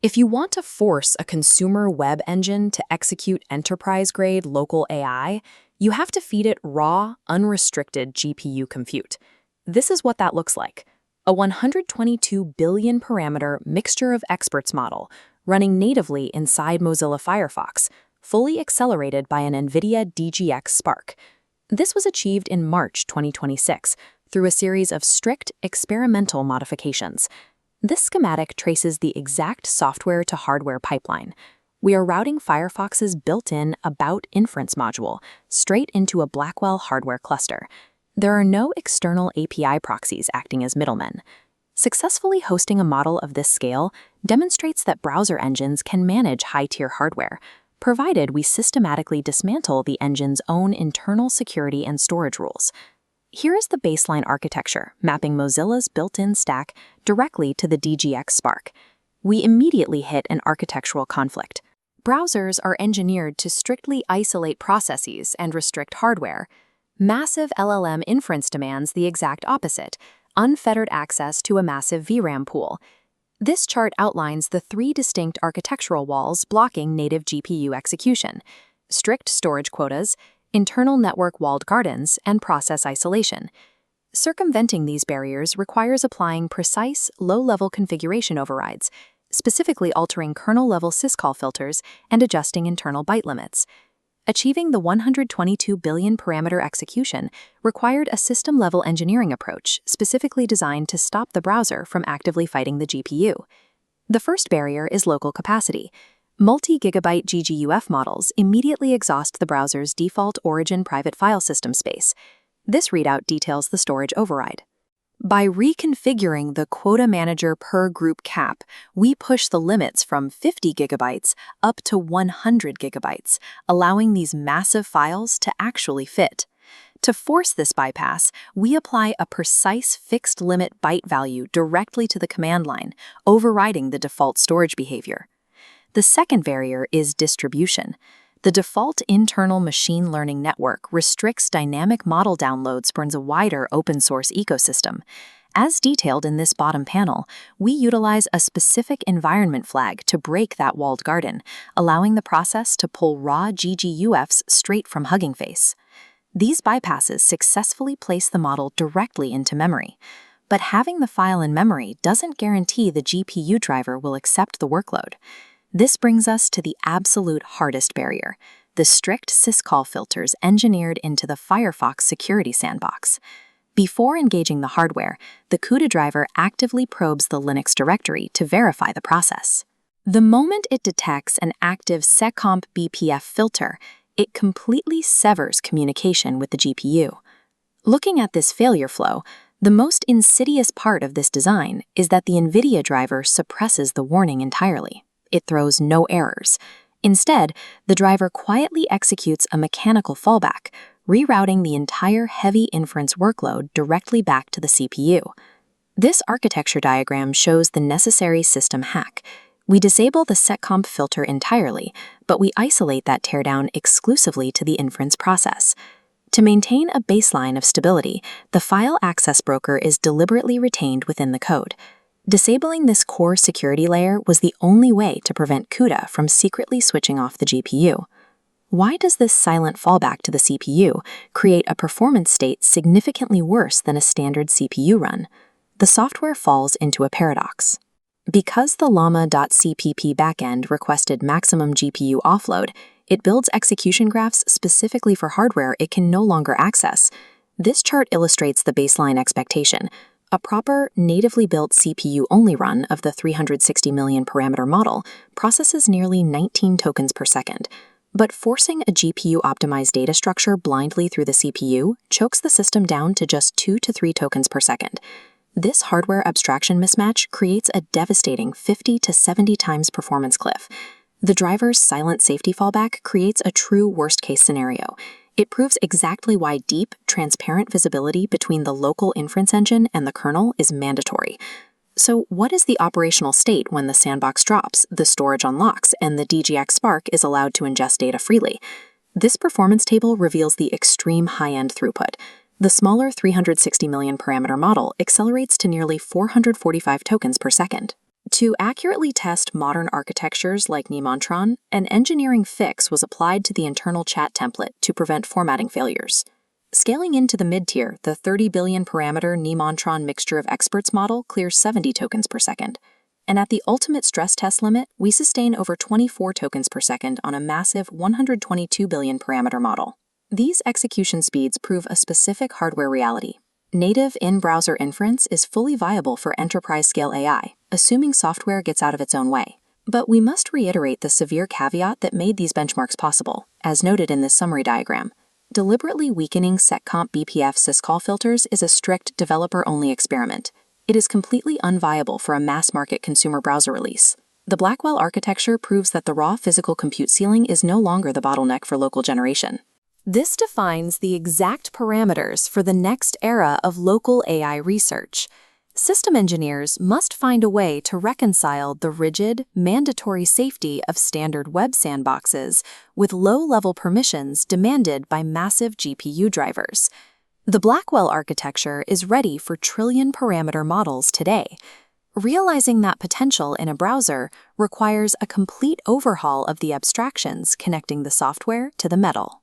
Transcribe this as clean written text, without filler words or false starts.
If you want to force a consumer web engine to execute enterprise-grade local AI, you have to feed it raw, unrestricted GPU compute. This is what that looks like: a 122 billion parameter mixture of experts model running natively inside Mozilla Firefox, fully accelerated by an NVIDIA DGX Spark. This was achieved in March 2026 through a series of strict experimental modifications. This schematic traces the exact software-to-hardware pipeline. We are routing Firefox's built-in About Inference module straight into a Blackwell hardware cluster. There are no external API proxies acting as middlemen. Successfully hosting a model of this scale demonstrates that browser engines can manage high-tier hardware, provided we systematically dismantle the engine's own internal security and storage rules. Here is the baseline architecture, mapping Mozilla's built-in stack directly to the DGX Spark. We immediately hit an architectural conflict. Browsers are engineered to strictly isolate processes and restrict hardware. Massive LLM inference demands the exact opposite: unfettered access to a massive VRAM pool. This chart outlines the three distinct architectural walls blocking native GPU execution: strict storage quotas, internal network walled gardens, and process isolation. Circumventing these barriers requires applying precise, low-level configuration overrides, specifically altering kernel-level syscall filters and adjusting internal byte limits. Achieving the 122 billion parameter execution required a system-level engineering approach specifically designed to stop the browser from actively fighting the GPU. The first barrier is local capacity. Multi-gigabyte GGUF models immediately exhaust the browser's default origin private file system space. This readout details the storage override. By reconfiguring the quota manager per group cap, we push the limits from 50 gigabytes up to 100 gigabytes, allowing these massive files to actually fit. To force this bypass, we apply a precise fixed limit byte value directly to the command line, overriding the default storage behavior. The second barrier is distribution. The default internal machine learning network restricts dynamic model downloads for a wider open-source ecosystem. As detailed in this bottom panel, we utilize a specific environment flag to break that walled garden, allowing the process to pull raw GGUFs straight from Hugging Face. These bypasses successfully place the model directly into memory. But having the file in memory doesn't guarantee the GPU driver will accept the workload. This brings us to the absolute hardest barrier: the strict syscall filters engineered into the Firefox security sandbox. Before engaging the hardware, the CUDA driver actively probes the Linux directory to verify the process. The moment it detects an active seccomp BPF filter, it completely severs communication with the GPU. Looking at this failure flow, the most insidious part of this design is that the NVIDIA driver suppresses the warning entirely. It throws no errors. Instead, the driver quietly executes a mechanical fallback, rerouting the entire heavy inference workload directly back to the CPU. This architecture diagram shows the necessary system hack. We disable the seccomp filter entirely, but we isolate that teardown exclusively to the inference process. To maintain a baseline of stability, the file access broker is deliberately retained within the code. Disabling this core security layer was the only way to prevent CUDA from secretly switching off the GPU. Why does this silent fallback to the CPU create a performance state significantly worse than a standard CPU run? The software falls into a paradox. Because the llama.cpp backend requested maximum GPU offload, it builds execution graphs specifically for hardware it can no longer access. This chart illustrates the baseline expectation. A proper, natively built CPU-only run of the 360 million parameter model processes nearly 19 tokens per second. But forcing a GPU-optimized data structure blindly through the CPU chokes the system down to just 2 to 3 tokens per second. This hardware abstraction mismatch creates a devastating 50 to 70 times performance cliff. The driver's silent safety fallback creates a true worst-case scenario. It proves exactly why deep, transparent visibility between the local inference engine and the kernel is mandatory. So what is the operational state when the sandbox drops, the storage unlocks, and the DGX Spark is allowed to ingest data freely? This performance table reveals the extreme high-end throughput. The smaller 360 million parameter model accelerates to nearly 445 tokens per second. To accurately test modern architectures like Nemotron, an engineering fix was applied to the internal chat template to prevent formatting failures. Scaling into the mid-tier, the 30 billion parameter Nemotron mixture of experts model clears 70 tokens per second. And at the ultimate stress test limit, we sustain over 24 tokens per second on a massive 122 billion parameter model. These execution speeds prove a specific hardware reality. Native in-browser inference is fully viable for enterprise-scale AI, assuming software gets out of its own way. But we must reiterate the severe caveat that made these benchmarks possible, as noted in this summary diagram. Deliberately weakening seccomp BPF syscall filters is a strict developer-only experiment. It is completely unviable for a mass-market consumer browser release. The Blackwell architecture proves that the raw physical compute ceiling is no longer the bottleneck for local generation. This defines the exact parameters for the next era of local AI research. System engineers must find a way to reconcile the rigid, mandatory safety of standard web sandboxes with low-level permissions demanded by massive GPU drivers. The Blackwell architecture is ready for trillion-parameter models today. Realizing that potential in a browser requires a complete overhaul of the abstractions connecting the software to the metal.